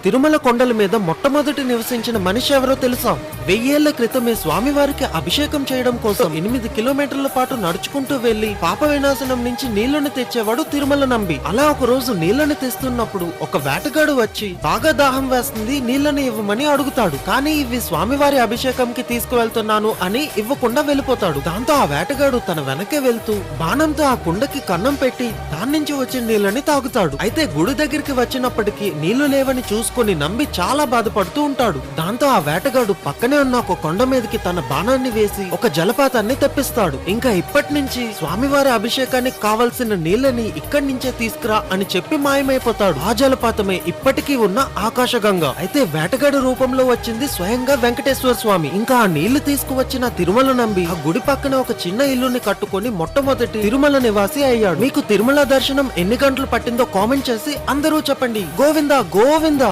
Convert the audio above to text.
తిరుమల కొండల మీద మొట్టమొదటి నివసించిన మనిషి ఎవరో తెలుసా? 1000 ఏళ్ల క్రితమే స్వామివారికి అభిషేకం చేయడం కోసం 8 కిలోమీటర్ల పాటు నడుచుకుంటూ వెళ్లి పాప వినాశనం నుంచి నీళ్లను తెచ్చేవాడు తిరుమల నంబి. అలా ఒక రోజు నీళ్లను తెస్తున్నప్పుడు ఒక వేటగాడు వచ్చి బాగా దాహం వేస్తుంది, నీళ్లను ఇవ్వమని అడుగుతాడు. కానీ ఇవి స్వామివారి అభిషేకంకి తీసుకువెళ్తున్నాను అని ఇవ్వకుండా వెళ్ళిపోతాడు. దాంతో ఆ వేటగాడు తన వెనకే వెళ్తూ బాణంతో ఆ కుండకి కన్నం పెట్టి దాని నుంచి వచ్చిన నీళ్ళని తాగుతాడు. అయితే గుడి దగ్గరికి వచ్చినప్పటికీ నీళ్లు లేవని చూసుకుని నంబి చాలా బాధపడుతూ ఉంటాడు. దాంతో ఆ వేటగాడు పక్కనే ఉన్న ఒక కొండ మీదకి తన బాణాన్ని వేసి ఒక జలపాతాన్ని తెప్పిస్తాడు. ఇంకా ఇప్పటి నుంచి స్వామివారి అభిషేకానికి కావలసిన నీళ్ళని ఇక్కడి నుంచే తీసుకురా అని చెప్పి మాయమైపోతాడు. ఆ జలపాతమే ఇప్పటికీ ఉన్న ఆకాశగంగ. అయితే వేటగాడు రూపంలో వచ్చింది స్వయంగా వెంకటేశ్వర స్వామి. ఇంకా ఆ నీళ్లు తీసుకువచ్చిన తిరుమల నంబి ఆ గుడి పక్కన ఒక చిన్న ఇల్లుని కట్టుకొని మొట్టమొదటి తిరుమల నివాసి అయ్యాడు. మీకు తిరుమల దర్శనం ఎన్ని గంటలు పట్టిందో కామెంట్ చేసి అందరూ చెప్పండి. గోవిందా గోవిందా.